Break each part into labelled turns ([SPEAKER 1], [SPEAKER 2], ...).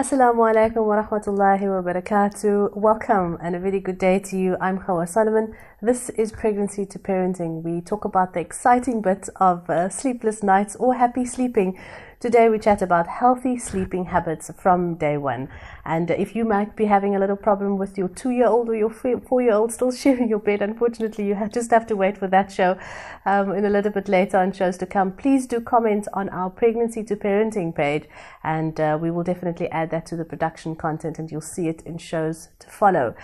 [SPEAKER 1] Assalamu alaikum wa rahmatullahi wa barakatuh. Welcome and a very good day to you. I'm Hawa Solomon. This is Pregnancy to Parenting. We talk about the exciting bits of sleepless nights or happy sleeping. Today we chat about healthy sleeping habits from day one. And if you might be having a little problem with your 2-year-old or your 4-year-old still sharing your bed, unfortunately you just have to wait for that show in a little bit later on shows to come. Please do comment on our Pregnancy to Parenting page, and we will definitely add that to the production content, and you'll see it in shows to follow.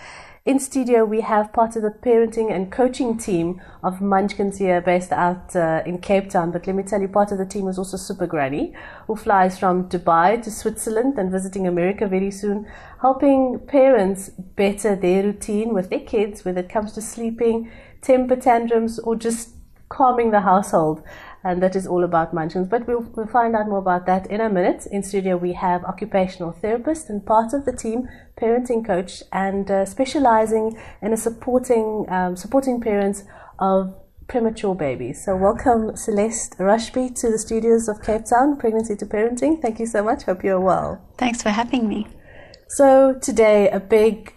[SPEAKER 1] In studio, we have part of the parenting and coaching team of Munchkins here, based out in Cape Town. But let me tell you, part of the team is also Super Granny, who flies from Dubai to Switzerland and visiting America very soon, helping parents better their routine with their kids, whether it comes to sleeping, temper tantrums, or just calming the household. And that is all about Munchkins. But we'll find out more about that in a minute. In studio, we have occupational therapist and part of the team, parenting coach, and specializing in supporting parents of premature babies. So welcome, Celeste Rushby, to the studios of Cape Town, Pregnancy to Parenting. Thank you so much. Hope you're well.
[SPEAKER 2] Thanks for having me.
[SPEAKER 1] So today, a big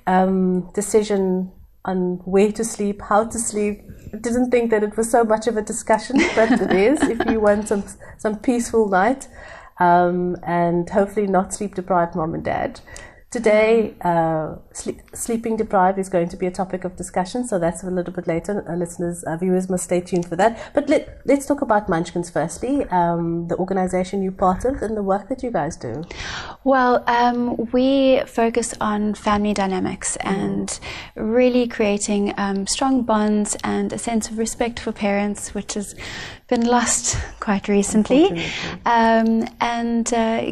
[SPEAKER 1] decision on where to sleep, how to sleep. I didn't think that it was so much of a discussion, but it is. If you want some peaceful night and hopefully not sleep deprived mom and dad. Today, sleeping deprived is going to be a topic of discussion, so that's a little bit later. Viewers must stay tuned for that. But let's talk about Munchkins firstly, the organization you're part of and the work that you guys do.
[SPEAKER 2] Well, we focus on family dynamics and really creating strong bonds and a sense of respect for parents, which has been lost quite recently, and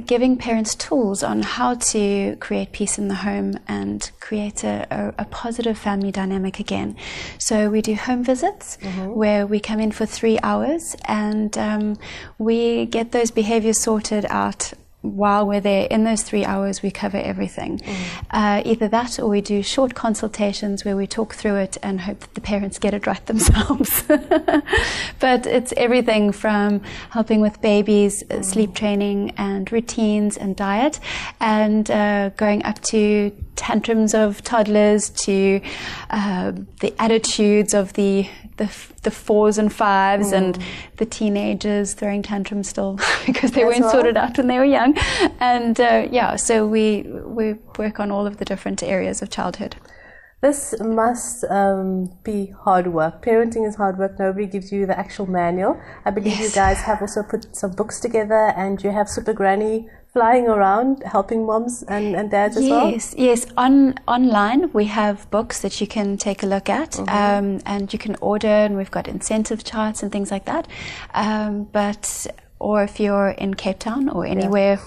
[SPEAKER 2] giving parents tools on how to create peace in the home and create a positive family dynamic again. So we do home visits where we come in for 3 hours, and we get those behaviors sorted out. While we're there, in those 3 hours, we cover everything. Either that, or we do short consultations where we talk through it and hope that the parents get it right themselves. But it's everything from helping with babies, sleep training and routines and diet, and going up to tantrums of toddlers, to the attitudes of the 4s and 5s and the teenagers throwing tantrums still because they weren't sorted out when they were young. And so we work on all of the different areas of childhood.
[SPEAKER 1] This must be hard work. Parenting is hard work. Nobody gives you the actual manual. I believe you guys have also put some books together, and you have Super Granny flying around helping moms and dads as well?
[SPEAKER 2] Yes. Online we have books that you can take a look at, and you can order, and we've got incentive charts and things like that. Or if you're in Cape Town or anywhere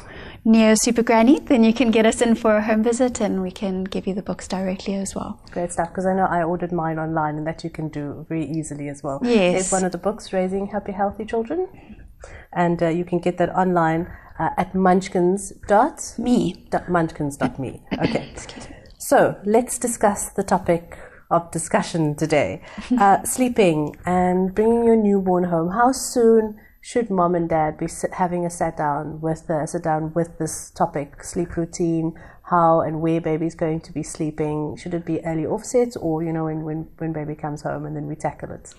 [SPEAKER 2] near Super Granny, then you can get us in for a home visit and we can give you the books directly as well.
[SPEAKER 1] Great stuff, because I know I ordered mine online, and that you can do very easily as well.
[SPEAKER 2] Yes.
[SPEAKER 1] It's one of the books, Raising Happy, Healthy Children, and you can get that online at munchkins.me. Munchkins.me. Okay. So let's discuss the topic of discussion today. Sleeping and bringing your newborn home. How soon should mom and dad be having a sit down with this topic, sleep routine, how and where baby's going to be sleeping? Should it be early offset, or when baby comes home and then we tackle it?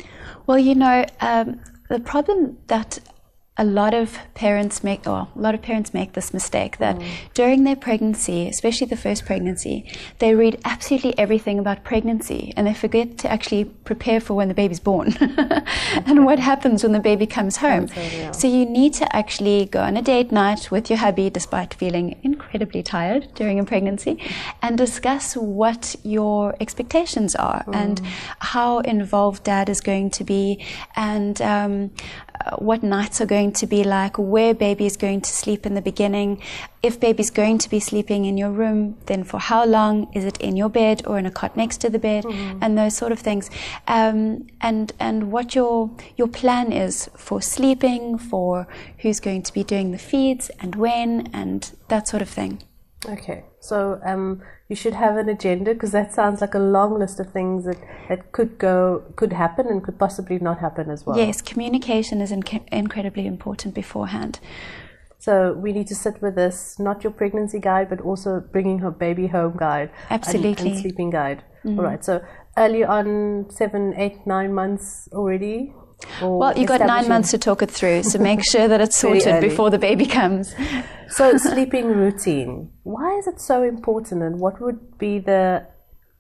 [SPEAKER 2] Well, the problem that a lot of parents make this mistake, that during their pregnancy, especially the first pregnancy, they read absolutely everything about pregnancy and they forget to actually prepare for when the baby's born and what happens when the baby comes home. So you need to actually go on a date night with your hubby, despite feeling incredibly tired during a pregnancy, and discuss what your expectations are and how involved dad is going to be, and what nights are going to be like, where baby is going to sleep in the beginning. If baby's going to be sleeping in your room, then for how long? Is it in your bed or in a cot next to the bed? And those sort of things. And what your plan is for sleeping, for who's going to be doing the feeds and when, and that sort of thing.
[SPEAKER 1] Okay, so you should have an agenda, because that sounds like a long list of things that could happen and could possibly not happen as well.
[SPEAKER 2] Yes, communication is incredibly important beforehand.
[SPEAKER 1] So we need to sit with this, not your pregnancy guide, but also bringing her baby home guide.
[SPEAKER 2] Absolutely.
[SPEAKER 1] And sleeping guide. All right. So early on, 7, 8, 9 months already?
[SPEAKER 2] Well, you've got 9 months to talk it through, so make sure that it's sorted before the baby comes.
[SPEAKER 1] So sleeping routine. Why is it so important, and what would be the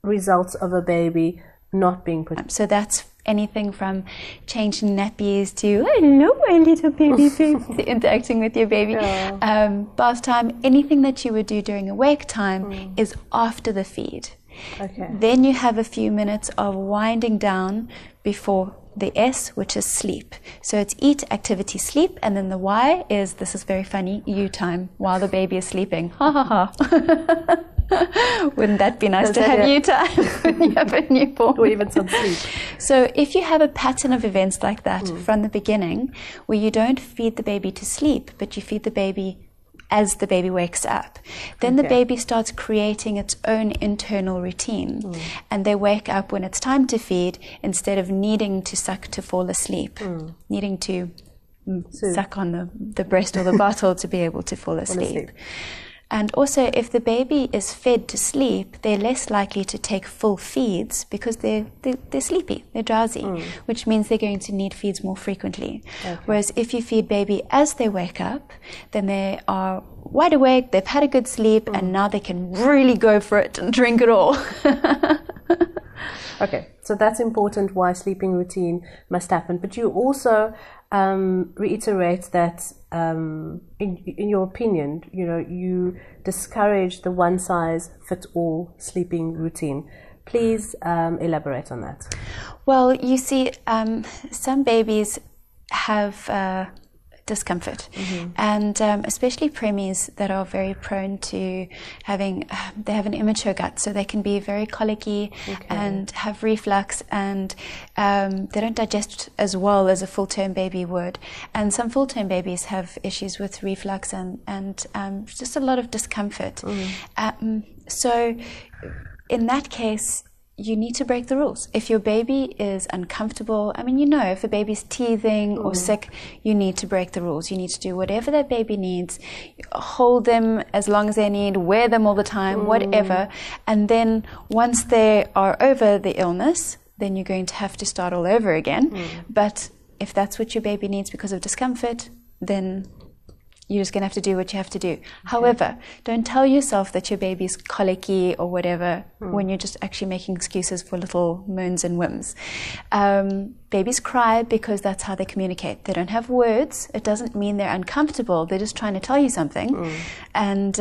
[SPEAKER 1] results of a baby not being put?
[SPEAKER 2] So that's anything from changing nappies to hello, my little baby, to interacting with your baby. Bath time, anything that you would do during awake time is after the feed.
[SPEAKER 1] Okay.
[SPEAKER 2] Then you have a few minutes of winding down before the S, which is sleep. So it's eat, activity, sleep, and then the Y is, this is very funny, you time while the baby is sleeping. Ha ha ha. Wouldn't that be nice to have you time when you have a newborn?
[SPEAKER 1] Or even some sleep.
[SPEAKER 2] So if you have a pattern of events like that from the beginning, where you don't feed the baby to sleep, but you feed the baby as the baby wakes up, then the baby starts creating its own internal routine, and they wake up when it's time to feed instead of needing to suck to fall asleep, needing to suck on the breast or the bottle to be able to fall asleep. And also, if the baby is fed to sleep, they're less likely to take full feeds because they're sleepy, they're drowsy, which means they're going to need feeds more frequently. Whereas if you feed baby as they wake up, then they are wide awake, they've had a good sleep, and now they can really go for it and drink it all.
[SPEAKER 1] Okay, so that's important, why sleeping routine must happen. But you also reiterate that, in your opinion, you discourage the one-size-fits-all sleeping routine. Please elaborate on that.
[SPEAKER 2] Well, you see, some babies have discomfort, and especially preemies that are very prone to they have an immature gut, so they can be very colicky and have reflux, and they don't digest as well as a full-term baby would, and some full-term babies have issues with reflux and just a lot of discomfort. So in that case, you need to break the rules. If your baby is uncomfortable, if a baby's teething or sick, you need to break the rules. You need to do whatever that baby needs, hold them as long as they need, wear them all the time, whatever. And then once they are over the illness, then you're going to have to start all over again. But if that's what your baby needs because of discomfort, then you're just going to have to do what you have to do. However, don't tell yourself that your baby's colicky or whatever when you're just actually making excuses for little moans and whims. Babies cry because that's how they communicate. They don't have words. It doesn't mean they're uncomfortable. They're just trying to tell you something. And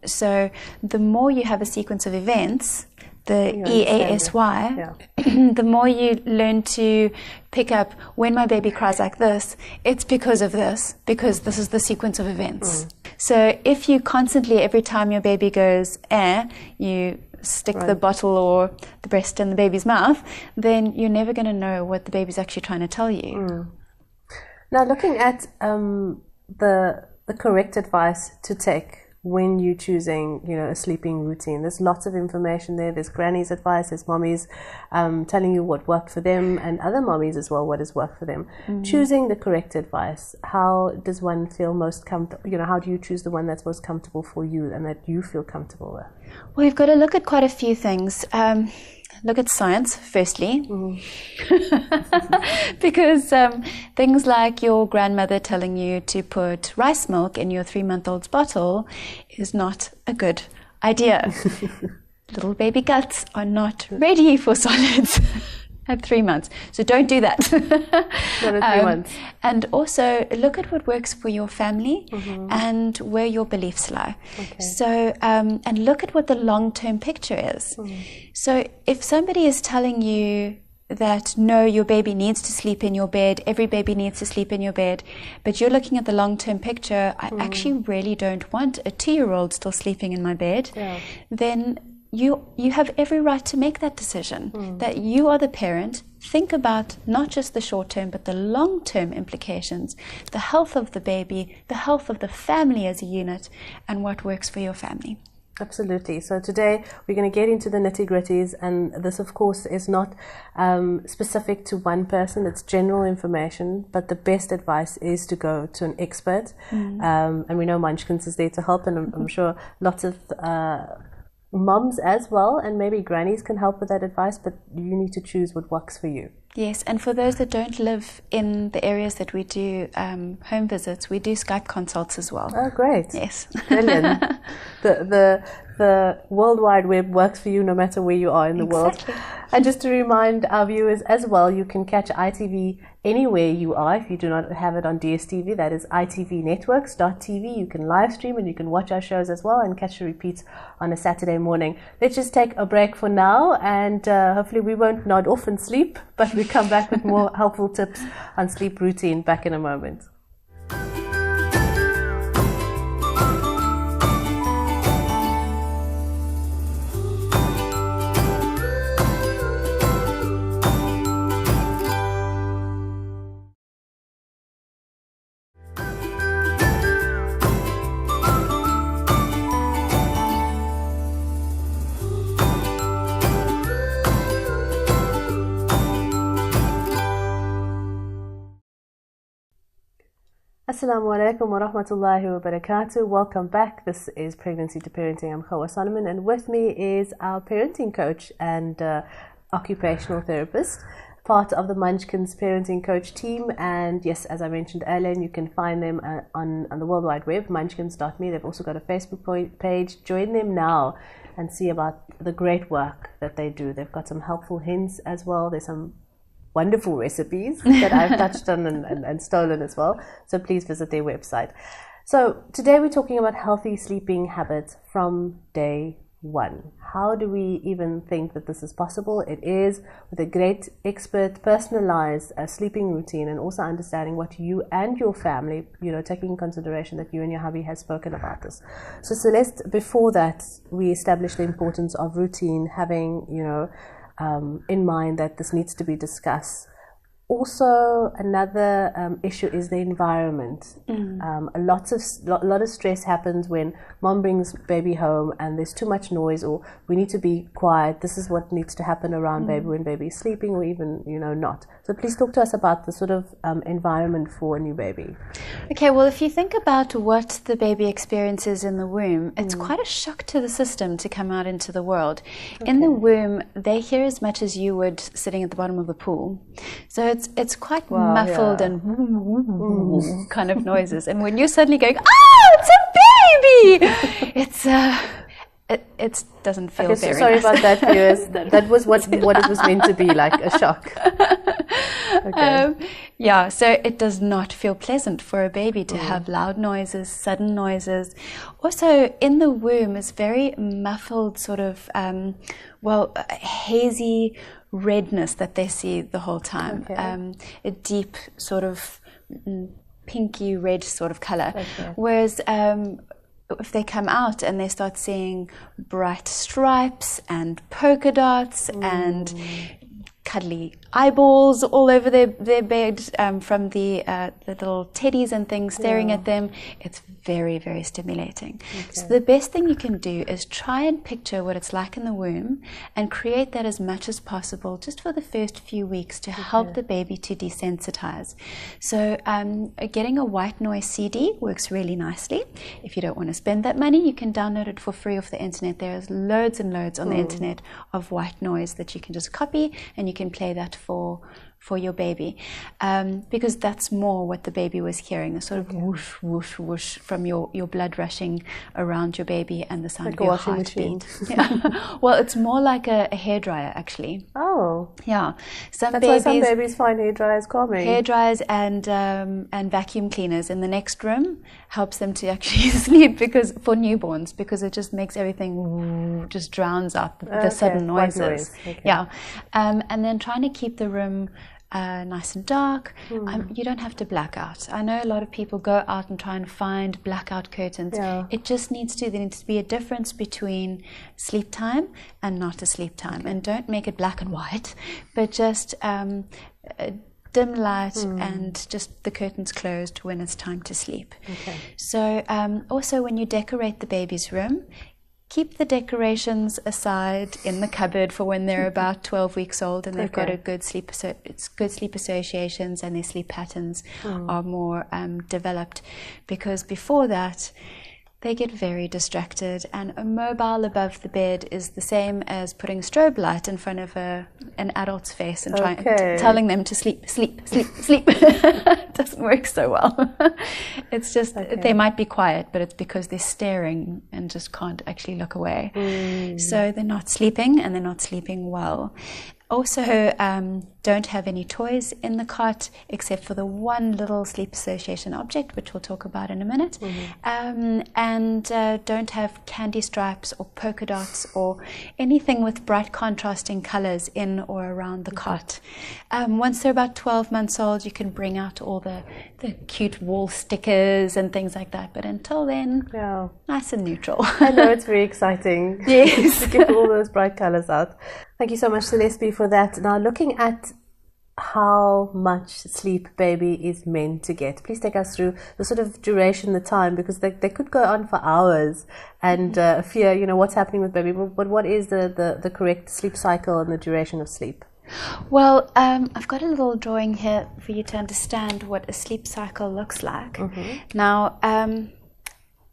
[SPEAKER 2] so the more you have a sequence of events, the EASY, the more you learn to pick up, when my baby cries like this, it's because of this, because this is the sequence of events. So if you constantly, every time your baby goes, you stick the bottle or the breast in the baby's mouth, then you're never going to know what the baby's actually trying to tell you.
[SPEAKER 1] Now, looking at the correct advice to take when you're choosing, a sleeping routine. There's lots of information there. There's granny's advice, there's mommies telling you what worked for them, and other mommies as well, what has worked for them. Choosing the correct advice, how does one feel most comfortable? How do you choose the one that's most comfortable for you and that you feel comfortable with?
[SPEAKER 2] Well, you've got to look at quite a few things. Look at science, firstly, because things like your grandmother telling you to put rice milk in your 3-month-old's bottle is not a good idea. Little baby guts are not ready for solids at 3 months, so don't do that.
[SPEAKER 1] Not at 3 months.
[SPEAKER 2] And also look at what works for your family and where your beliefs lie. So and look at what the long-term picture is. So if somebody is telling you that no, your baby needs to sleep in your bed, every baby needs to sleep in your bed, but you're looking at the long-term picture, I actually really don't want a 2-year-old still sleeping in my bed, then you have every right to make that decision, that you are the parent. Think about not just the short-term, but the long-term implications, the health of the baby, the health of the family as a unit, and what works for your family.
[SPEAKER 1] Absolutely. So today we're going to get into the nitty-gritties, and this of course is not specific to one person. It's general information, but the best advice is to go to an expert. And we know Munchkins is there to help, and I'm sure lots of moms as well, and maybe grannies can help with that advice, but you need to choose what works for you.
[SPEAKER 2] Yes, and for those that don't live in the areas that we do home visits, we do Skype consults as well.
[SPEAKER 1] Oh, great.
[SPEAKER 2] Yes.
[SPEAKER 1] Brilliant. The World Wide Web works for you no matter where you are in the world. And just to remind our viewers as well, you can catch ITV anywhere you are. If you do not have it on DSTV, that is itvnetworks.tv. You can live stream and you can watch our shows as well and catch the repeats on a Saturday morning. Let's just take a break for now, and hopefully we won't nod off and sleep, but we come back with more helpful tips on sleep routine back in a moment. Assalamu alaikum wa rahmatullahi wa barakatuh. Welcome back. This is Pregnancy to Parenting. I'm Hawa Solomon, and with me is our parenting coach and occupational therapist, part of the Munchkins parenting coach team. And yes, as I mentioned earlier, you can find them on the World Wide Web, munchkins.me. They've also got a Facebook page. Join them now and see about the great work that they do. They've got some helpful hints as well. There's some wonderful recipes that I've touched on and stolen as well. So please visit their website. So today we're talking about healthy sleeping habits from day one. How do we even think that this is possible? It is with a great expert, personalized sleeping routine, and also understanding what you and your family, taking in consideration that you and your hubby has spoken about this. So Celeste, before that, we established the importance of routine, having, in mind that this needs to be discussed. Also, another issue is the environment. A lot of stress happens when mom brings baby home and there's too much noise, or we need to be quiet. This is what needs to happen around baby when baby is sleeping, or even not. So please talk to us about the sort of environment for a new baby.
[SPEAKER 2] Okay, well, if you think about what the baby experiences in the womb, it's quite a shock to the system to come out into the world. Okay. In the womb, they hear as much as you would sitting at the bottom of the pool. So it's quite muffled and kind of noises. And when you're suddenly going, it's a baby! It doesn't feel very
[SPEAKER 1] sorry
[SPEAKER 2] nice.
[SPEAKER 1] About that, viewers. That was what it was meant to be, like a shock. Okay.
[SPEAKER 2] So it does not feel pleasant for a baby to have loud noises, sudden noises. Also, in the womb is very muffled, sort of, hazy redness that they see the whole time. Okay. A deep sort of pinky red sort of color. Okay. Whereas if they come out and they start seeing bright stripes and polka dots and cuddly eyeballs all over their bed from the little teddies and things staring at them, it's very, very stimulating. Okay. So the best thing you can do is try and picture what it's like in the womb and create that as much as possible just for the first few weeks to help the baby to desensitize. So getting a white noise CD works really nicely. If you don't want to spend that money, you can download it for free off the internet. There's loads and loads on the internet of white noise that you can just copy, and you can play that for your baby, because that's more what the baby was hearing, a sort of whoosh, whoosh, whoosh from your blood rushing around your baby and the sound
[SPEAKER 1] like
[SPEAKER 2] of your heartbeat. Well, it's more like a hairdryer, actually.
[SPEAKER 1] Oh.
[SPEAKER 2] Yeah.
[SPEAKER 1] That's why some babies find hairdryers calming.
[SPEAKER 2] Hairdryers and vacuum cleaners in the next room helps them to actually sleep, because for newborns, because it just makes everything just drowns out the sudden noises. Okay. Yeah. And then trying to keep the room nice and dark. You don't have to black out. I know a lot of people go out and try and find blackout curtains. Yeah. It just there needs to be a difference between sleep time and not a sleep time. Okay. And don't make it black and white, but just dim light and just the curtains closed when it's time to sleep. Okay. So also when you decorate the baby's room, keep the decorations aside in the cupboard for when they're about 12 weeks old and they've got a good sleep associations and their sleep patterns are more developed, because before that they get very distracted, and a mobile above the bed is the same as putting strobe light in front of an adult's face and telling them to sleep, sleep, sleep, sleep. It doesn't work so well. It's just, they might be quiet, but it's because they're staring and just can't actually look away. So they're not sleeping, and they're not sleeping well. Also, don't have any toys in the cot except for the one little sleep association object, which we'll talk about in a minute. And don't have candy stripes or polka dots or anything with bright contrasting colors in or around the cot. Once they're about 12 months old, you can bring out all the cute wall stickers and things like that. But until then, nice and neutral.
[SPEAKER 1] I know, it's very exciting.
[SPEAKER 2] Yes.
[SPEAKER 1] To get all those bright colors out. Thank you so much, Celeste, for that. Now, looking at how much sleep baby is meant to get, please take us through the sort of duration, the time, because they could go on for hours, and fear, what's happening with baby. But what is the correct sleep cycle and the duration of sleep?
[SPEAKER 2] Well, I've got a little drawing here for you to understand what a sleep cycle looks like. Now,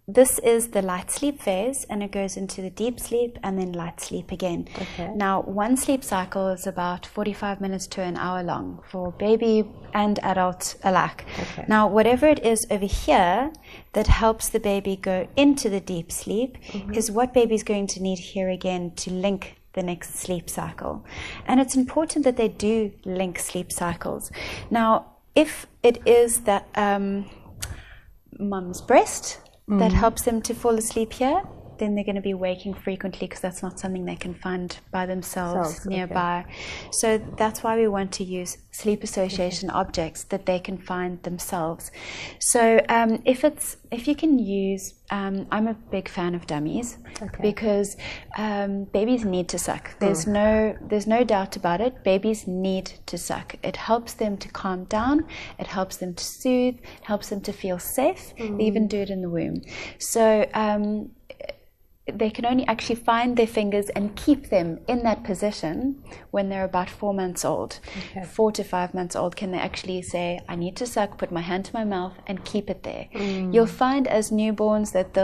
[SPEAKER 2] this is the light sleep phase, and it goes into the deep sleep and then light sleep again. Now, one sleep cycle is about 45 minutes to an hour long for baby and adult alike. Now, whatever it is over here that helps the baby go into the deep sleep is what baby's going to need here again to link the next sleep cycle. And it's important that they do link sleep cycles. Now, if it is that mum's breast that helps them to fall asleep here, then they're going to be waking frequently, because that's not something they can find by themselves nearby. So that's why we want to use sleep association objects that they can find themselves. So if you can use, I'm a big fan of dummies, because babies need to suck. There's no doubt about it. Babies need to suck. It helps them to calm down. It helps them to soothe. It helps them to feel safe. They even do it in the womb. So they can only actually find their fingers and keep them in that position when they're about 4 months old. 4 to 5 months old, can they actually say, I need to suck, put my hand to my mouth and keep it there. You'll find as newborns that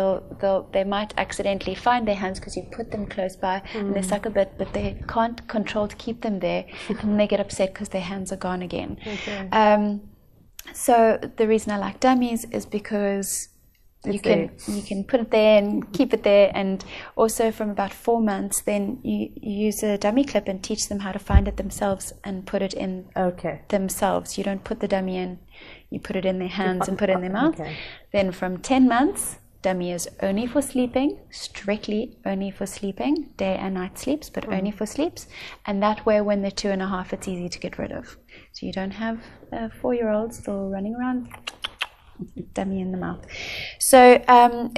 [SPEAKER 2] they might accidentally find their hands because you put them close by and they suck a bit, but they can't control to keep them there, and they get upset because their hands are gone again. So the reason I like dummies is because you can put it there and keep it there. And also from about 4 months, then you use a dummy clip and teach them how to find it themselves and put it in themselves. You don't put the dummy in, you put it in their hands and put it in their mouth. Then from 10 months, dummy is only for sleeping, strictly only for sleeping, day and night sleeps, but only for sleeps. And that way, when they're 2.5, it's easy to get rid of. So you don't have a 4-year-old still running around, dummy in the mouth. So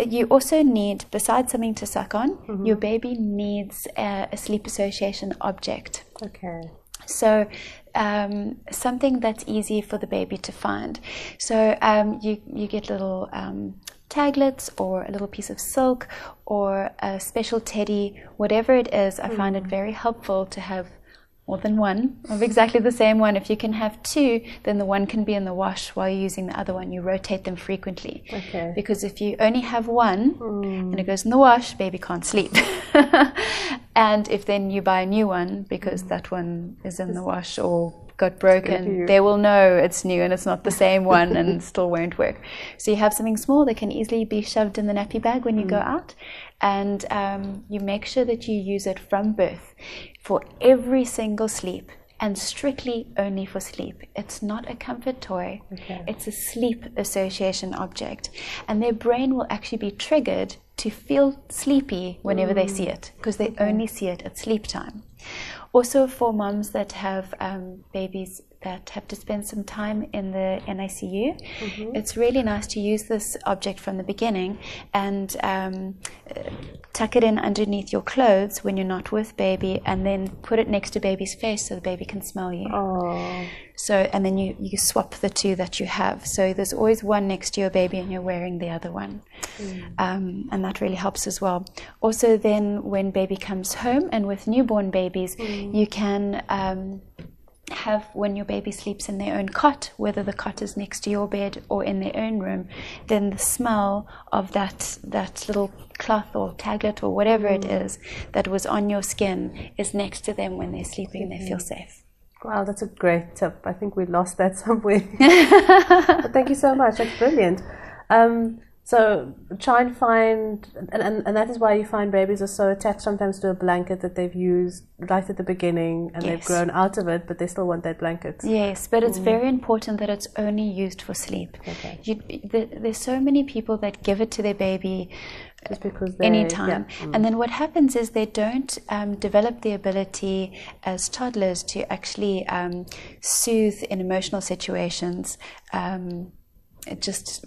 [SPEAKER 2] you also need, besides something to suck on, your baby needs a sleep association object. So something that's easy for the baby to find. So you get little taglets or a little piece of silk or a special teddy, whatever it is. I find it very helpful to have more than one of exactly the same one. If you can have 2, then the one can be in the wash while you're using the other one. You rotate them frequently. Because if you only have one and it goes in the wash, baby can't sleep. And if then you buy a new one because that one is in the wash or got broken, they will know it's new and it's not the same one and it still won't work. So you have something small that can easily be shoved in the nappy bag when you go out, and you make sure that you use it from birth for every single sleep, and strictly only for sleep. It's not a comfort toy, it's a sleep association object, and their brain will actually be triggered to feel sleepy whenever they see it, because they only see it at sleep time. Also, for moms that have babies that have to spend some time in the NICU, it's really nice to use this object from the beginning and tuck it in underneath your clothes when you're not with baby, and then put it next to baby's face so the baby can smell you. So, and then you swap the two that you have. So there's always one next to your baby and you're wearing the other one. And that really helps as well. Also then when baby comes home, and with newborn babies, you can have, when your baby sleeps in their own cot, whether the cot is next to your bed or in their own room, then the smell of that little cloth or taglet or whatever it is that was on your skin is next to them when they're sleeping and they feel safe.
[SPEAKER 1] Wow, that's a great tip. I think we lost that somewhere. But thank you so much. That's brilliant. So try and find, and that is why you find babies are so attached sometimes to a blanket that they've used right at the beginning, and they've grown out of it, but they still want that blanket.
[SPEAKER 2] Yes, but it's very important that it's only used for sleep. There's so many people that give it to their baby
[SPEAKER 1] just because
[SPEAKER 2] anytime, and then what happens is they don't develop the ability as toddlers to actually soothe in emotional situations. Just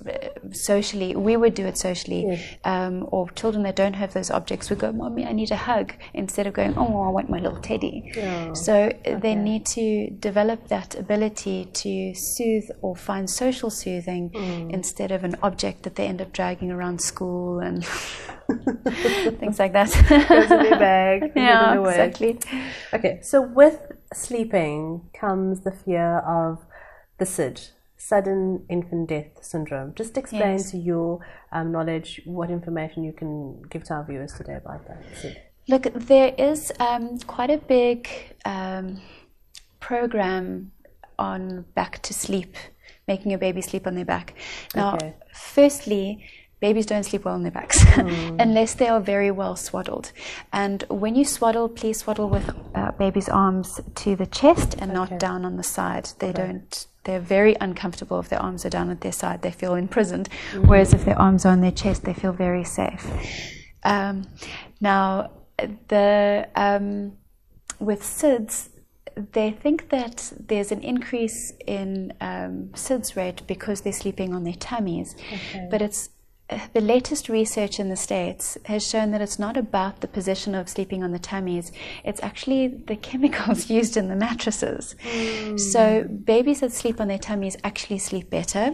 [SPEAKER 2] socially, we would do it socially, or children that don't have those objects would go, "Mommy, I need a hug," instead of going, "Oh, I want my little teddy." So they need to develop that ability to soothe or find social soothing instead of an object that they end up dragging around school and things like that.
[SPEAKER 1] Goes in their bag.
[SPEAKER 2] Yeah, exactly.
[SPEAKER 1] Okay, so with sleeping comes the fear of the SID, sudden infant death syndrome. Just explain to your knowledge what information you can give to our viewers today about that.
[SPEAKER 2] Look, there is quite a big program on back to sleep, making your baby sleep on their back. Now, firstly, babies don't sleep well on their backs unless they are very well swaddled. And when you swaddle, please swaddle with baby's arms to the chest and not down on the side. They're very uncomfortable if their arms are down at their side. They feel imprisoned. Whereas if their arms are on their chest, they feel very safe. Now, with SIDS, they think that there's an increase in SIDS rate because they're sleeping on their tummies. But the latest research in the States has shown that it's not about the position of sleeping on the tummies, it's actually the chemicals used in the mattresses. So babies that sleep on their tummies actually sleep better.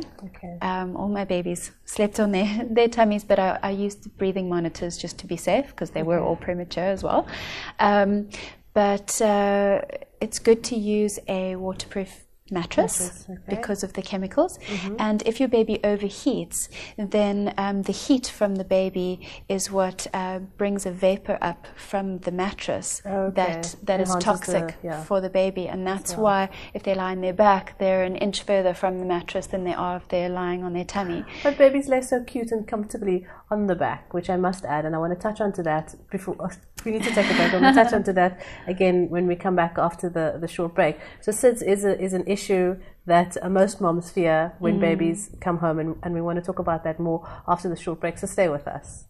[SPEAKER 2] All my babies slept on their tummies, but I used breathing monitors just to be safe because they were all premature as well. But it's good to use a waterproof mattress because of the chemicals. And if your baby overheats, then the heat from the baby is what brings a vapor up from the mattress that is toxic for the baby, and that's why if they lie on their back, they're an inch further from the mattress than they are if they're lying on their tummy.
[SPEAKER 1] But babies lay so cute and comfortably on the back, which I must add, and I want to touch onto that before we need to take a break. I'm going to touch onto that again when we come back after the short break. So SIDS is an issue that most moms fear when babies come home, and we want to talk about that more after the short break, so stay with us.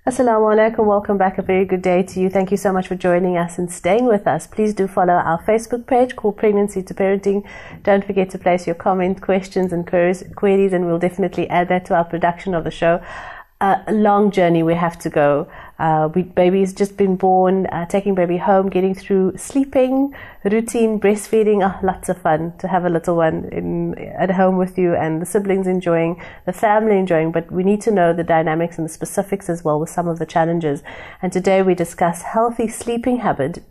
[SPEAKER 1] Assalamu alaikum, welcome back. A very good day to you. Thank you so much for joining us and staying with us. Please do follow our Facebook page called Pregnancy to Parenting. Don't forget to place your comment, questions and queries, and we'll definitely add that to our production of the show. A long journey we have to go. Baby's just been born, taking baby home, getting through sleeping, routine, breastfeeding. Lots of fun to have a little one at home with you, and the siblings enjoying, the family enjoying, but we need to know the dynamics and the specifics as well with some of the challenges. And today we discuss healthy sleeping habits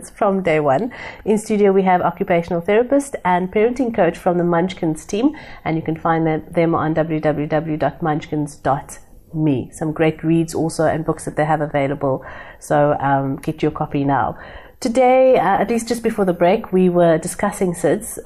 [SPEAKER 1] from day one. In studio we have occupational therapist and parenting coach from the Munchkins team, and you can find them on www.munchkins.me. Some great reads also and books that they have available, so get your copy now. Today, at least just before the break, we were discussing SIDS,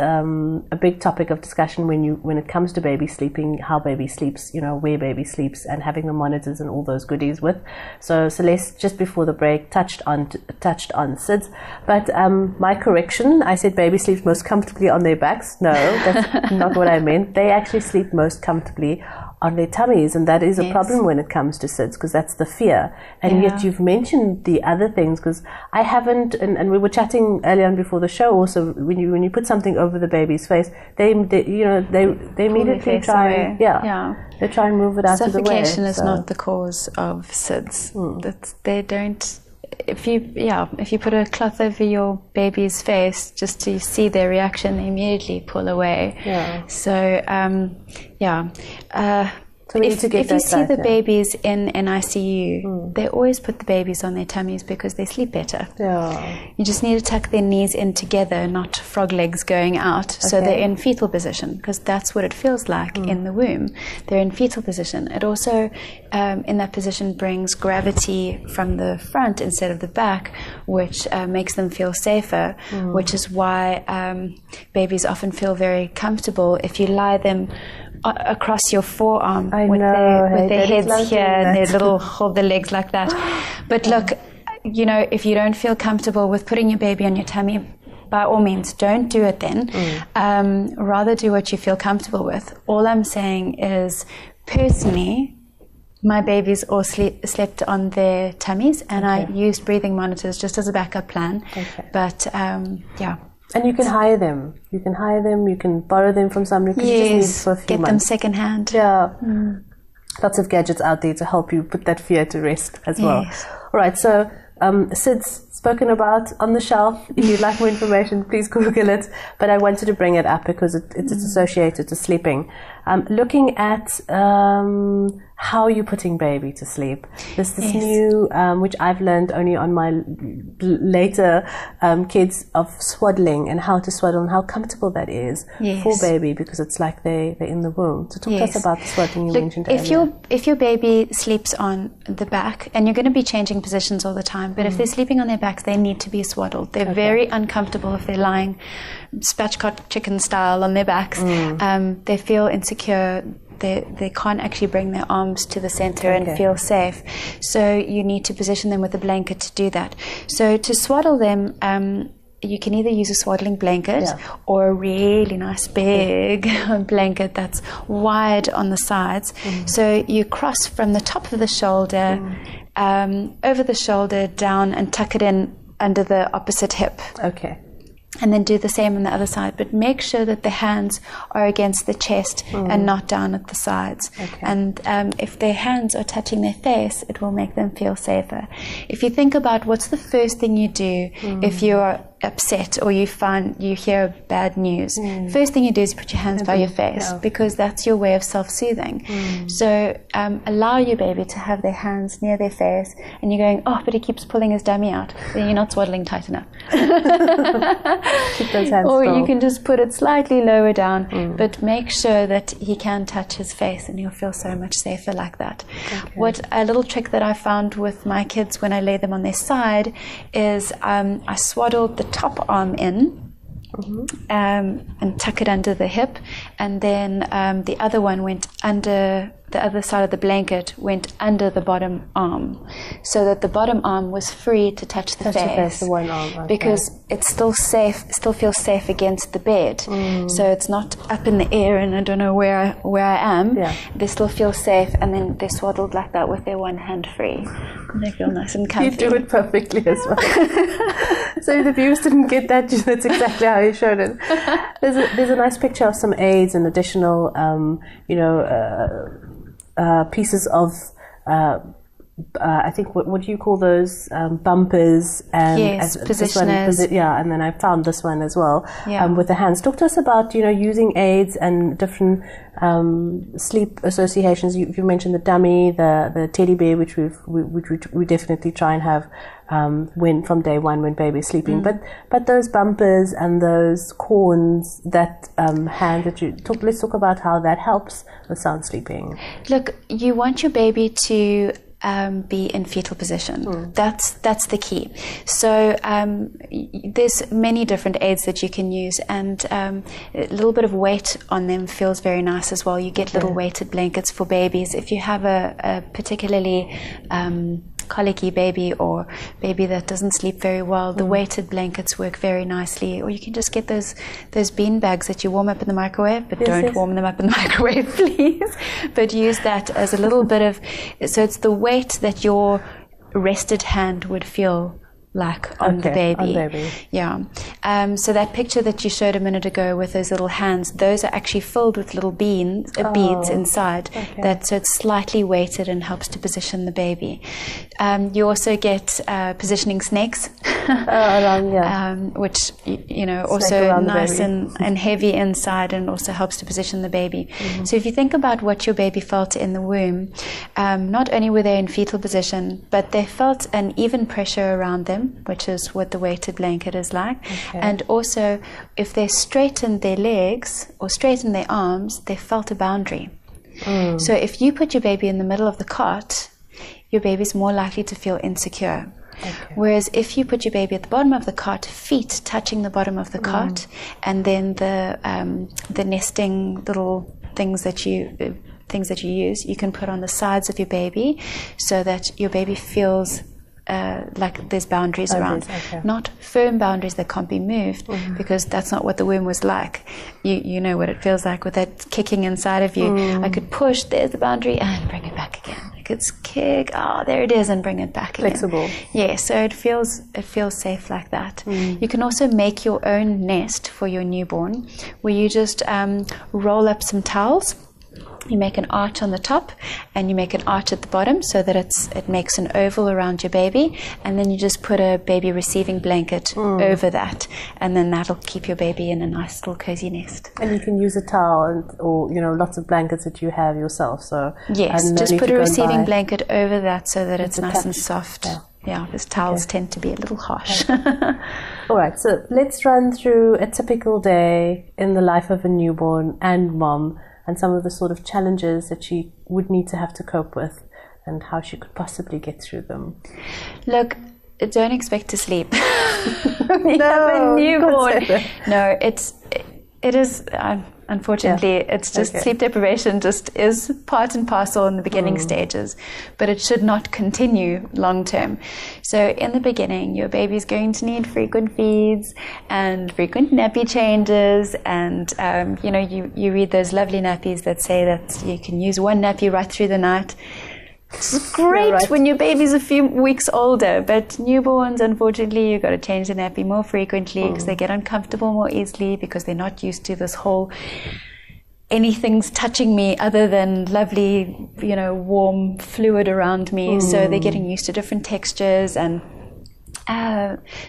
[SPEAKER 1] a big topic of discussion when it comes to baby sleeping, how baby sleeps, where baby sleeps, and having the monitors and all those goodies with. So Celeste, just before the break, touched on SIDS. But my correction, I said baby sleeps most comfortably on their backs. No, that's not what I meant. They actually sleep most comfortably on their tummies, and that is a problem when it comes to SIDS, because that's the fear. And yet you've mentioned the other things, because I haven't, and we were chatting earlier on before the show also, when you put something over the baby's face, they immediately try they try and move it out of the way.
[SPEAKER 2] Suffocation is not the cause of SIDS. They don't. If you put a cloth over your baby's face just to see their reaction, they immediately pull away. So if you see the babies in ICU, they always put the babies on their tummies because they sleep better. You just need to tuck their knees in together, not frog legs going out. So they're in fetal position, because that's what it feels like in the womb. They're in fetal position. It also, in that position, brings gravity from the front instead of the back, which makes them feel safer, which is why babies often feel very comfortable if you lie them across your forearm with their heads here and their little hold their legs like that. But look, if you don't feel comfortable with putting your baby on your tummy, by all means, don't do it then. Rather do what you feel comfortable with. All I'm saying is, personally, my babies all slept on their tummies, and I used breathing monitors just as a backup plan. But
[SPEAKER 1] and you can hire them. You can borrow them from somebody. You just need for a few months.
[SPEAKER 2] Get them secondhand.
[SPEAKER 1] Lots of gadgets out there to help you put that fear to rest as well. All right, so SIDS spoken about, on the shelf. If you'd like more information, please Google it. But I wanted to bring it up because it's associated to sleeping. Looking at how you're putting baby to sleep. There's this new, which I've learned only on my later kids, of swaddling, and how to swaddle and how comfortable that is for baby, because it's like they're in the womb. So talk to us about the swaddling you mentioned earlier.
[SPEAKER 2] If your baby sleeps on the back, and you're going to be changing positions all the time, but if they're sleeping on their backs, they need to be swaddled. They're very uncomfortable if they're lying spatchcock chicken style on their backs. They feel insecure. They can't actually bring their arms to the center and feel safe. So you need to position them with a blanket to do that. So to swaddle them, you can either use a swaddling blanket or a really nice big blanket that's wide on the sides. So you cross from the top of the shoulder, over the shoulder, down, and tuck it in under the opposite hip. And then do the same on the other side, but make sure that the hands are against the chest and not down at the sides. And if their hands are touching their face, it will make them feel safer. If you think about what's the first thing you do if you're upset or you hear bad news, first thing you do is put your hands by your face, because that's your way of self-soothing. So allow your baby to have their hands near their face, and you're going, but he keeps pulling his dummy out. Then you're not swaddling tight enough.
[SPEAKER 1] Keep those hands
[SPEAKER 2] or
[SPEAKER 1] still.
[SPEAKER 2] You can just put it slightly lower down, but make sure that he can touch his face, and you'll feel so much safer like that. What a little trick that I found with my kids when I lay them on their side is I swaddled the top arm in and tuck it under the hip, and then the other one went under, the other side of the blanket went under the bottom arm, so that the bottom arm was free to touch the face.
[SPEAKER 1] The one arm,
[SPEAKER 2] because it's still safe, still feels safe against the bed. So it's not up in the air and I don't know where I am. They still feel safe, and then they're swaddled like that with their one hand free. And they feel nice and comfy.
[SPEAKER 1] You do it perfectly as well. So the viewers didn't get that, that's exactly how you showed it. There's a nice picture of some aids and additional, pieces of, I think, what do you call those, bumpers and
[SPEAKER 2] positioners.
[SPEAKER 1] And then I found this one as well, with the hands. Talk to us about using aids and different sleep associations. You mentioned the dummy, the teddy bear, which we definitely try and have from day one when baby's sleeping. But those bumpers and those corns, that hand that let's talk about how that helps with sound sleeping.
[SPEAKER 2] Look, you want your baby to be in fetal position. That's the key. So there's many different aids that you can use, and a little bit of weight on them feels very nice as well. You get little weighted blankets for babies. If you have a particularly colicky baby or baby that doesn't sleep very well, the weighted blankets work very nicely. Or you can just get those bean bags that you warm up in the microwave, but don't warm them up in the microwave, please. But use that as a little bit of, so it's the weight that your rested hand would feel like on the baby. Yeah. So that picture that you showed a minute ago with those little hands, those are actually filled with little beads inside. So it's slightly weighted and helps to position the baby. You also get positioning snakes, which also nice and heavy inside, and also helps to position the baby. So if you think about what your baby felt in the womb, not only were they in fetal position, but they felt an even pressure around them, which is what the weighted blanket is like. And also, if they straightened their legs or straightened their arms, they felt a boundary. So if you put your baby in the middle of the cot, your baby's more likely to feel insecure. Whereas if you put your baby at the bottom of the cot, feet touching the bottom of the cot, and then the nesting little things that you use, you can put on the sides of your baby, so that your baby feels like there's boundaries around. Not firm boundaries that can't be moved, because that's not what the womb was like. You know what it feels like with that kicking inside of you. I could push, there's the boundary, and bring it back again. I could kick, there it is, and bring it back again.
[SPEAKER 1] Flexible.
[SPEAKER 2] Yeah, so it feels safe like that. You can also make your own nest for your newborn, where you just roll up some towels. You make an arch on the top, and you make an arch at the bottom, so that it makes an oval around your baby, and then you just put a baby receiving blanket over that, and then that'll keep your baby in a nice little cozy nest.
[SPEAKER 1] And you can use a towel or lots of blankets that you have yourself. So
[SPEAKER 2] yes, just put a receiving blanket over that, so that it's nice and soft. Yeah, because towels tend to be a little harsh.
[SPEAKER 1] All right, so let's run through a typical day in the life of a newborn and mom, and some of the sort of challenges that she would need to have to cope with, and how she could possibly get through them.
[SPEAKER 2] Look, don't expect to sleep. You have a newborn. No, it is. Unfortunately, it's just sleep deprivation just is part and parcel in the beginning stages, but it should not continue long term. So in the beginning, your baby's going to need frequent feeds and frequent nappy changes, and you read those lovely nappies that say that you can use one nappy right through the night. It's great when your baby's a few weeks older, but newborns, unfortunately, you've got to change the nappy more frequently, because they get uncomfortable more easily, because they're not used to this whole anything's touching me other than lovely, warm fluid around me. So they're getting used to different textures, and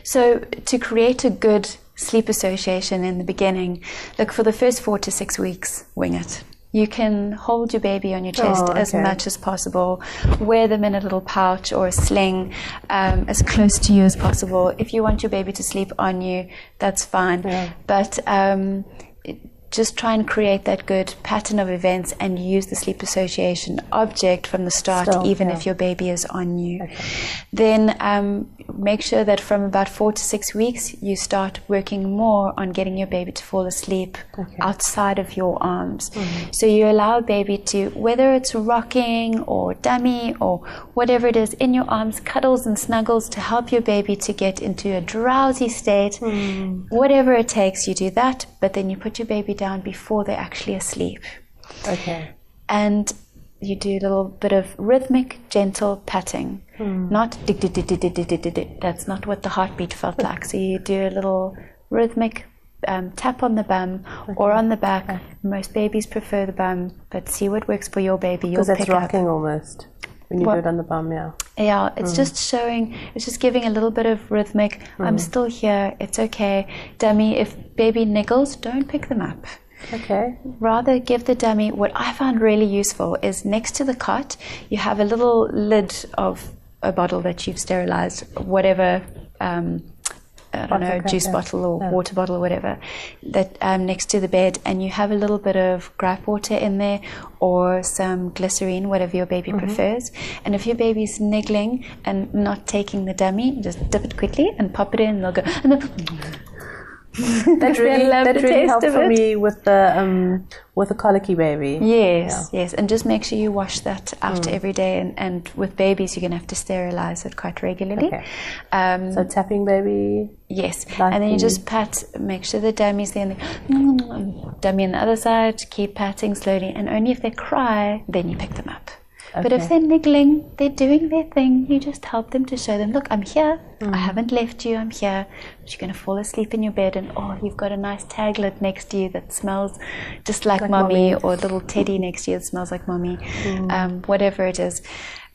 [SPEAKER 2] so to create a good sleep association in the beginning, look, for the first 4 to 6 weeks, wing it. You can hold your baby on your chest as much as possible. Wear them in a little pouch or a sling, as close to you as possible. If you want your baby to sleep on you, that's fine. But just try and create that good pattern of events, and use the sleep association object from the start, even if your baby is on you. Then make sure that from about 4 to 6 weeks, you start working more on getting your baby to fall asleep outside of your arms. So you allow a baby to, whether it's rocking or dummy or whatever it is, in your arms, cuddles and snuggles to help your baby to get into a drowsy state. Whatever it takes, you do that, but then you put your baby down before they're actually asleep. And you do a little bit of rhythmic, gentle patting. Not dig, dig, dig, dig, dig, dig, dig, dig. That's not what the heartbeat felt like. So you do a little rhythmic tap on the bum or on the back. Most babies prefer the bum, but see what works for your baby. You'll pick
[SPEAKER 1] that's rocking almost when you do it on the bum.
[SPEAKER 2] Yeah, it's just showing, it's just giving a little bit of rhythmic. I'm still here, it's okay. Dummy, if baby niggles, don't pick them up. Rather give the dummy. What I found really useful is, next to the cot, you have a little lid of a bottle that you've sterilized, whatever I don't know, juice bottle or water bottle or whatever, that next to the bed, and you have a little bit of gripe water in there or some glycerine, whatever your baby prefers. And if your baby's niggling and not taking the dummy, just dip it quickly and pop it in, and they'll go, and then
[SPEAKER 1] that really helped for me with the colicky baby.
[SPEAKER 2] Yes, and just make sure you wash that out every day. And with babies, you're going to have to sterilize it quite regularly.
[SPEAKER 1] Okay. So tapping baby.
[SPEAKER 2] Yes, and then you just pat. Make sure the dummy's there, and dummy on the other side. Keep patting slowly, and only if they cry, then you pick them up. Okay. But if they're niggling, they're doing their thing, you just help them to show them, look, I'm here. I haven't left you, I'm here. But you're going to fall asleep in your bed, and you've got a nice taglet next to you that smells just like mommy, or a little teddy next to you that smells like mommy, whatever it is.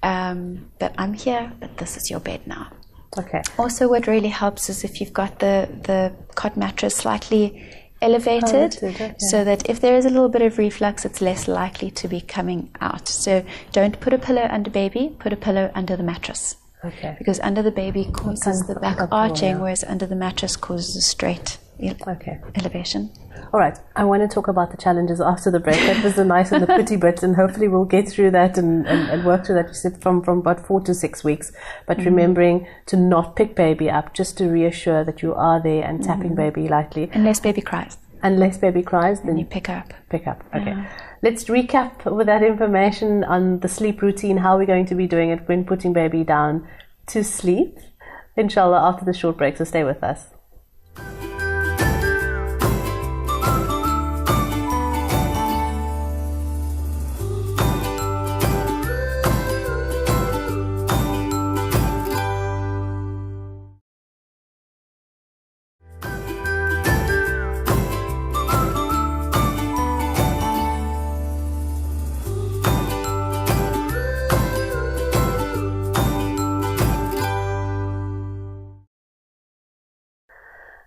[SPEAKER 2] But I'm here, but this is your bed now.
[SPEAKER 1] Okay.
[SPEAKER 2] Also, what really helps is if you've got the cot mattress slightly elevated, so that if there is a little bit of reflux, it's less likely to be coming out. So don't put a pillow under baby, put a pillow under the mattress.
[SPEAKER 1] Okay.
[SPEAKER 2] Because under the baby causes the back arching, whereas under the mattress causes a straight elevation.
[SPEAKER 1] All right, I want to talk about the challenges after the break. That was the nice and the pretty bit, and hopefully we'll get through that and work through that. You said from about 4 to 6 weeks, but remembering to not pick baby up, just to reassure that you are there, and tapping baby lightly.
[SPEAKER 2] Unless baby cries.
[SPEAKER 1] Unless baby cries, then
[SPEAKER 2] you pick up.
[SPEAKER 1] Pick up, okay. Let's recap with that information on the sleep routine, how we're going to be doing it when putting baby down to sleep, inshallah, after the short break, so stay with us.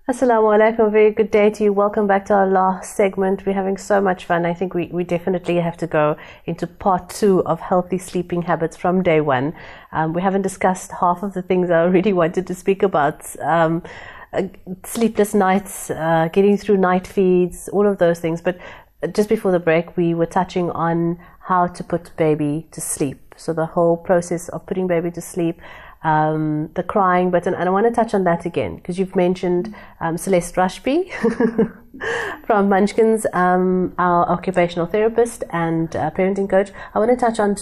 [SPEAKER 1] Assalamu alaikum, very good day to you. Welcome back to our last segment. We're having so much fun. I think we definitely have to go into part 2 of healthy sleeping habits from day 1. We haven't discussed half of the things I really wanted to speak about. Sleepless nights, getting through night feeds, all of those things. But just before the break, we were touching on how to put baby to sleep. So the whole process of putting baby to sleep, the crying button, and I want to touch on that again because you've mentioned Celeste Rushby from Munchkins, our occupational therapist and parenting coach. I want to touch on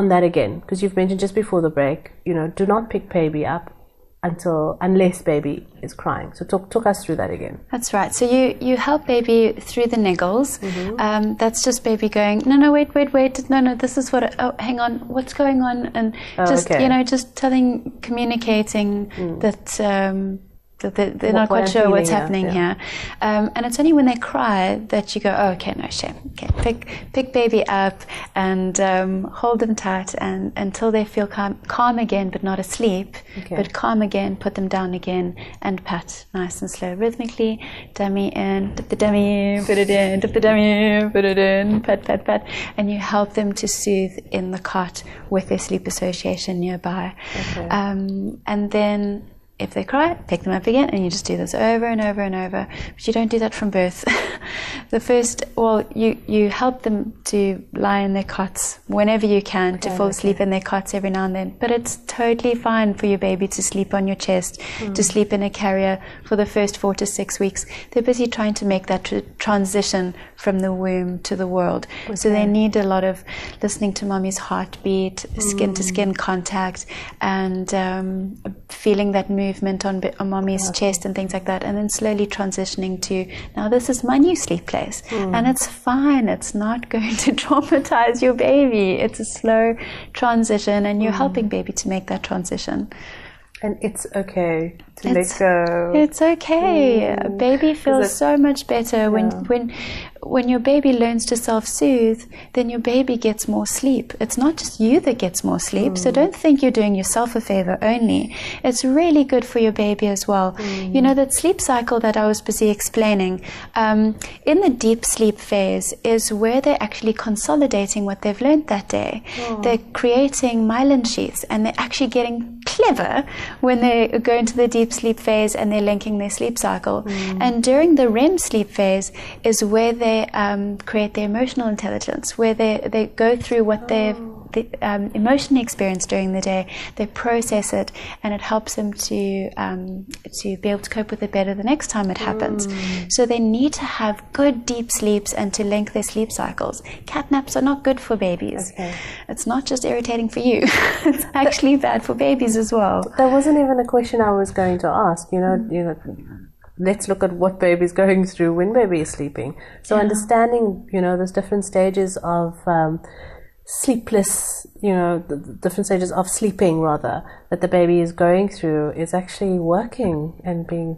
[SPEAKER 1] that again because you've mentioned just before the break, do not pick baby up unless baby is crying. So talk us through that again.
[SPEAKER 2] That's right. So you help baby through the niggles. That's just baby going, no, wait, no, this is what, hang on, what's going on? And just communicating that they're not quite sure what's happening here. And it's only when they cry that you go, okay, no shame. Okay, pick baby up and hold them tight and until they feel calm again, but not asleep, but calm again, put them down again and pat nice and slow, rhythmically, dummy in, dip the dummy, put it in, dip the dummy, put it in, pat, and you help them to soothe in the cot with their sleep association nearby. And then if they cry, pick them up again, and you just do this over and over and over. But you don't do that from birth. You help them to lie in their cots whenever you can, to fall asleep in their cots every now and then. But it's totally fine for your baby to sleep on your chest, to sleep in a carrier for the first 4 to 6 weeks. They're busy trying to make that transition from the womb to the world. So they need a lot of listening to mommy's heartbeat, skin-to-skin contact, and feeling that movement on mommy's chest and things like that, and then slowly transitioning to, now this is my new sleep place. And it's fine, it's not going to traumatize your baby. It's a slow transition, and you're helping baby to make that transition.
[SPEAKER 1] And it's okay to let go.
[SPEAKER 2] It's okay. Baby feels so much better when your baby learns to self-soothe. Then your baby gets more sleep. It's not just you that gets more sleep. So don't think you're doing yourself a favor only. It's really good for your baby as well. That sleep cycle that I was busy explaining, in the deep sleep phase is where they're actually consolidating what they've learned that day. They're creating myelin sheaths, and they're actually getting clear clever when they go into the deep sleep phase and they're linking their sleep cycle. And during the REM sleep phase is where they create their emotional intelligence, where they go through what they've emotionally experienced during the day, they process it, and it helps them to be able to cope with it better the next time it happens. So they need to have good deep sleeps and to link their sleep cycles. Cat naps are not good for babies.
[SPEAKER 1] Okay.
[SPEAKER 2] It's not just irritating for you. It's actually bad for babies as well.
[SPEAKER 1] That wasn't even a question I was going to ask. Let's look at what baby's going through when baby is sleeping. So understanding, those different stages of sleepless, the different stages of sleeping rather, that the baby is going through is actually working and being,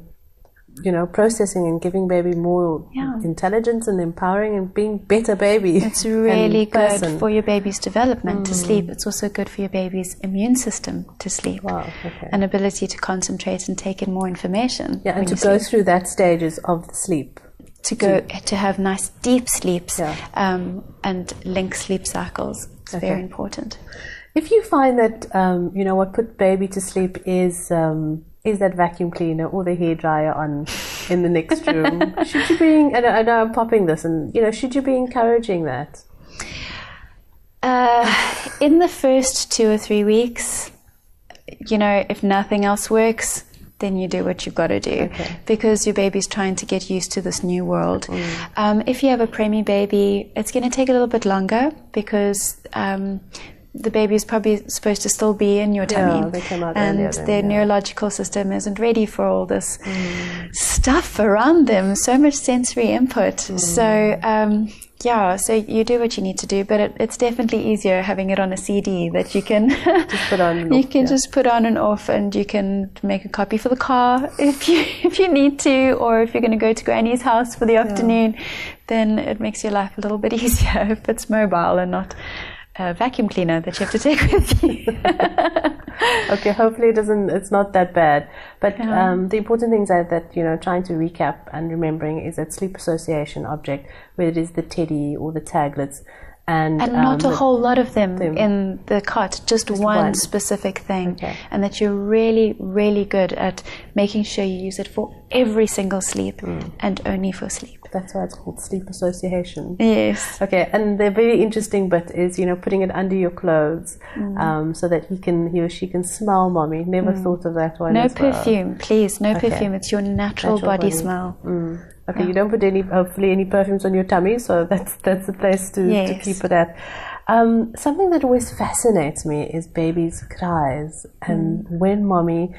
[SPEAKER 1] processing and giving baby more intelligence and empowering and being better baby.
[SPEAKER 2] It's really good for your baby's development to sleep. It's also good for your baby's immune system to sleep.
[SPEAKER 1] Wow, okay.
[SPEAKER 2] An ability to concentrate and take in more information.
[SPEAKER 1] Yeah, and to go through that stages of the sleep.
[SPEAKER 2] To have nice deep sleeps and link sleep cycles. It's very important.
[SPEAKER 1] If you find that what put baby to sleep is that vacuum cleaner or the hairdryer on in the next room, should you be? I know I'm popping this, and should you be encouraging that?
[SPEAKER 2] In the first 2 or 3 weeks, if nothing else works, then you do what you've got to do, because your baby's trying to get used to this new world. If you have a preemie baby, it's going to take a little bit longer, because the baby is probably supposed to still be in your tummy,
[SPEAKER 1] they come out
[SPEAKER 2] and their neurological system isn't ready for all this stuff around them, so much sensory input. So you do what you need to do, but it's definitely easier having it on a CD that you can
[SPEAKER 1] just put on.
[SPEAKER 2] Just put on and off, and you can make a copy for the car if you need to, or if you're going to go to Granny's house for the afternoon, then it makes your life a little bit easier if it's mobile and not a vacuum cleaner that you have to take with you.
[SPEAKER 1] Okay, hopefully it's not that bad. But the important things are that, trying to recap and remembering is that sleep association object, whether it is the teddy or the taglets, and
[SPEAKER 2] not a whole lot of them in the cot, just one specific thing. And that you're really, really good at making sure you use it for every single sleep and only for sleep.
[SPEAKER 1] That's why it's called sleep association.
[SPEAKER 2] Yes.
[SPEAKER 1] Okay, and the very interesting bit is, putting it under your clothes so that he or she can smell mommy. Never thought of that one.
[SPEAKER 2] No perfume, please. No perfume. It's your natural body smell.
[SPEAKER 1] Okay, you don't put hopefully any perfumes on your tummy, so that's the place to keep it at. Something that always fascinates me is babies' cries, and when mommy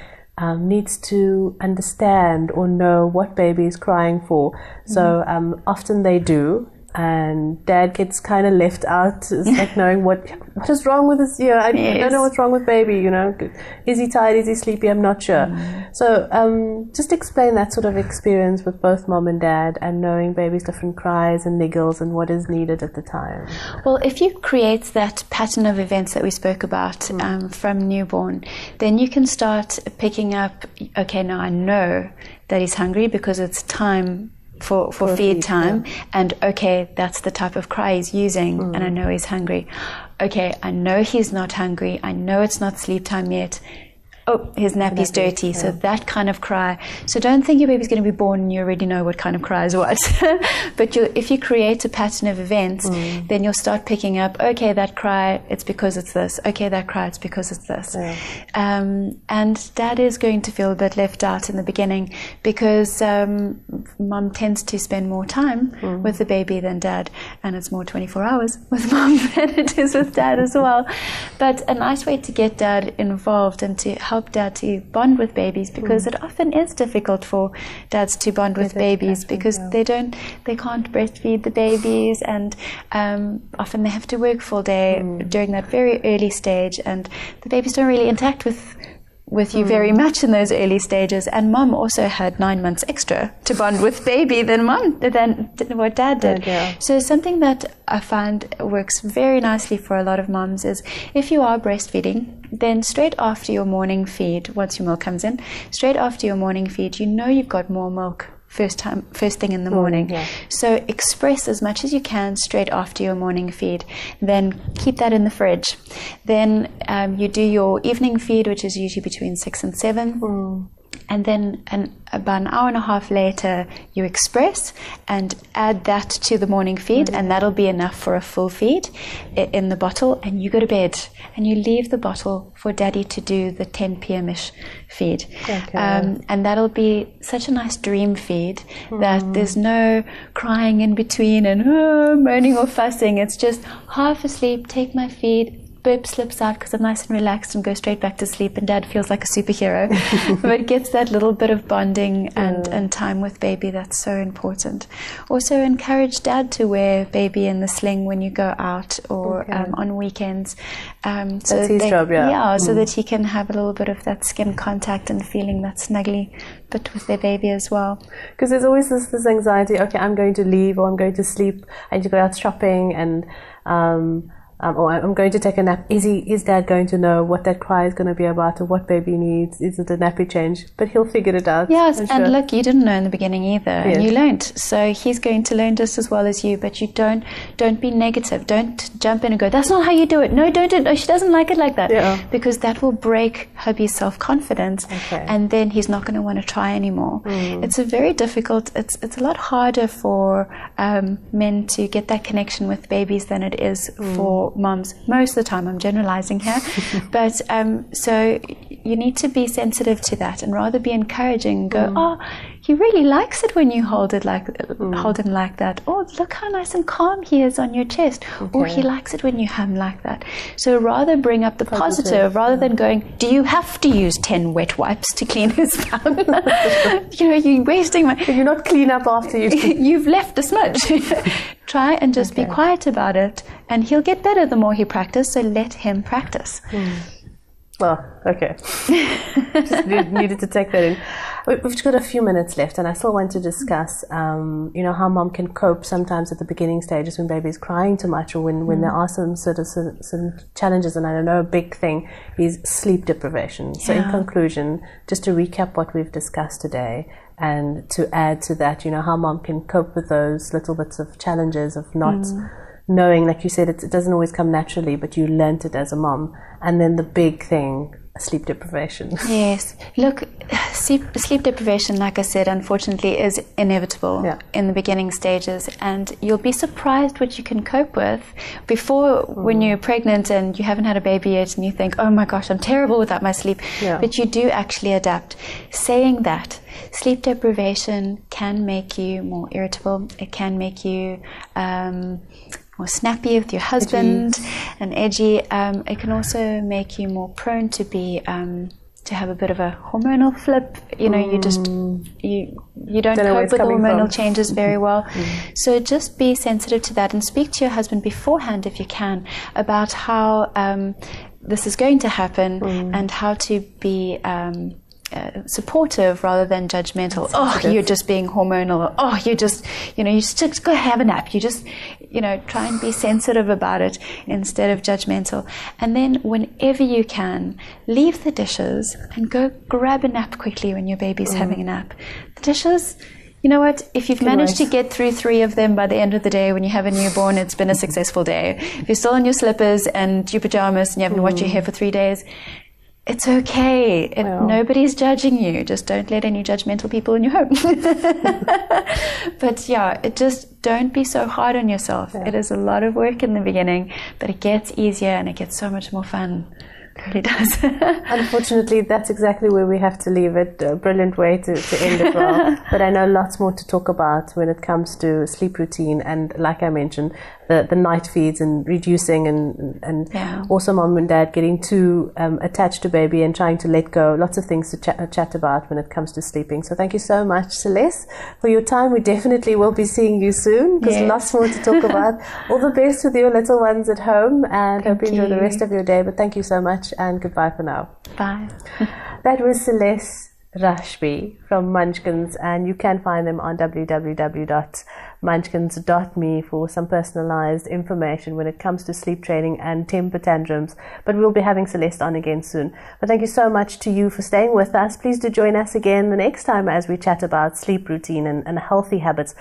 [SPEAKER 1] needs to understand or know what baby is crying for. So often they do, and dad gets kind of left out. It's like knowing what is wrong with this. I don't know what's wrong with baby. Is he tired? Is he sleepy? I'm not sure. So just explain that sort of experience with both mom and dad, and knowing baby's different cries and niggles and what is needed at the time.
[SPEAKER 2] Well, if you create that pattern of events that we spoke about from newborn, then you can start picking up, okay, now I know that he's hungry because it's time for feed time, and okay, that's the type of cry he's using, and I know he's hungry. Okay, I know he's not hungry, I know it's not sleep time yet. Oh, his nappy's dirty, so that kind of cry. So don't think your baby's going to be born and you already know what kind of cry is what. But if you create a pattern of events, then you'll start picking up, okay, that cry, it's because it's this. Okay, that cry, it's because it's this. And dad is going to feel a bit left out in the beginning, because mom tends to spend more time with the baby than dad, and it's more 24 hours with mom than it is with dad as well. But a nice way to get dad involved and to help dad to bond with babies, because it often is difficult for dads to bond with babies, because they can't breastfeed the babies, and often they have to work full day during that very early stage, and the babies don't really interact with you very much in those early stages. And mom also had 9 months extra to bond with baby than what dad did. So something that I find works very nicely for a lot of moms is, if you are breastfeeding, then straight after your morning feed, once your milk comes in, straight after your morning feed, you've got more milk first thing in the morning.
[SPEAKER 1] Yeah.
[SPEAKER 2] So express as much as you can straight after your morning feed. Then keep that in the fridge. Then you do your evening feed, which is usually between 6 and 7. And then about an hour and a half later, you express and add that to the morning feed, and that'll be enough for a full feed in the bottle. And you go to bed, and you leave the bottle for Daddy to do the 10 p.m.-ish feed.
[SPEAKER 1] Okay.
[SPEAKER 2] And that'll be such a nice dream feed that there's no crying in between and moaning or fussing. It's just half asleep, take my feed, Burp slips out because I'm nice and relaxed and go straight back to sleep, and Dad feels like a superhero. But gets that little bit of bonding and time with baby that's so important. Also encourage Dad to wear baby in the sling when you go out or on weekends.
[SPEAKER 1] That's his job,
[SPEAKER 2] so that he can have a little bit of that skin contact and feeling that snuggly bit with their baby as well.
[SPEAKER 1] Because there's always this anxiety, okay, I'm going to leave or I'm going to sleep, I need to go out shopping, and or I'm going to take a nap. Is Dad going to know what that cry is going to be about, or what baby needs? Is it a nappy change? But he'll figure it out.
[SPEAKER 2] Yes, and look, you didn't know in the beginning either, and you learned. So he's going to learn just as well as you. But you don't be negative. Don't jump in and go, that's not how you do it. No, don't do it. No, she doesn't like it like that.
[SPEAKER 1] Yeah.
[SPEAKER 2] Because that will break hubby's self-confidence, and then he's not going to want to try anymore. It's a very difficult. It's a lot harder for men to get that connection with babies than it is for moms. Most of the time, I'm generalizing here, but so you need to be sensitive to that and rather be encouraging. Go, oh, he really likes it when you hold him like that. Oh, look how nice and calm he is on your chest. Or he likes it when you hum like that. So rather bring up the positive rather than going, do you have to use 10 wet wipes to clean his bum? You're wasting my...
[SPEAKER 1] Can you not clean up after
[SPEAKER 2] you've left a smudge? Try and just be quiet about it, and he'll get better the more he practices, so let him practice.
[SPEAKER 1] Well, okay. Just needed to take that in. We've got a few minutes left, and I still want to discuss, how mom can cope sometimes at the beginning stages when baby's crying too much, or when there are some challenges. And I know a big thing is sleep deprivation. So in conclusion, just to recap what we've discussed today, and to add to that, how mom can cope with those little bits of challenges of not knowing, like you said, it doesn't always come naturally, but you learnt it as a mom. And then the big thing, sleep deprivation.
[SPEAKER 2] Yes. Look, sleep deprivation, like I said, unfortunately is inevitable in the beginning stages, and you'll be surprised what you can cope with before when you're pregnant and you haven't had a baby yet and you think, oh my gosh, I'm terrible without my sleep. But you do actually adapt. Saying that, sleep deprivation can make you more irritable. It can make you more snappy with your husband and edgy. It can also make you more prone to be to have a bit of a hormonal flip. You don't cope with hormonal changes very well. So just be sensitive to that, and speak to your husband beforehand if you can about how this is going to happen and how to be supportive rather than judgmental. Oh, you're just being hormonal. Oh, you just go have a nap. You just, try and be sensitive about it instead of judgmental. And then whenever you can, leave the dishes and go grab a nap quickly when your baby's having a nap. The dishes, you know what? If you've managed to get through 3 of them by the end of the day when you have a newborn, it's been a successful day. If you're still in your slippers and your pajamas and you haven't washed your hair for 3 days, it's okay. Nobody's judging you. Just don't let any judgmental people in your home. But just don't be so hard on yourself. It is a lot of work in the beginning, but it gets easier and it gets so much more fun. It really does.
[SPEAKER 1] Unfortunately, that's exactly where we have to leave it. A brilliant way to end it well. But I know lots more to talk about when it comes to sleep routine, and like I mentioned, the night feeds and reducing and also mom and dad getting too attached to baby and trying to let go. Lots of things to chat about when it comes to sleeping. So thank you so much, Celeste, for your time. We definitely will be seeing you soon, because lots more to talk about. All the best with your little ones at home, and hope you enjoy the rest of your day. But thank you so much, and goodbye for now.
[SPEAKER 2] Bye.
[SPEAKER 1] That was Celeste Rashby from Munchkins, and you can find them on www.munchkins.co.za. munchkins.me for some personalized information when it comes to sleep training and temper tantrums. But we'll be having Celeste on again soon. But thank you so much to you for staying with us. Please do join us again the next time as we chat about sleep routine and healthy habits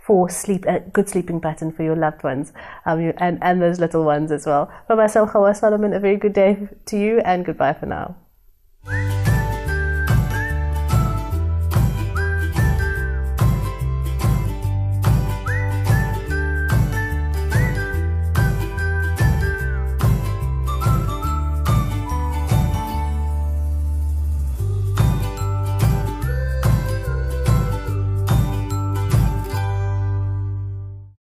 [SPEAKER 1] for sleep, a good sleeping pattern for your loved ones, and those little ones as well. From myself, Hawa Solomon, a very good day to you, and goodbye for now.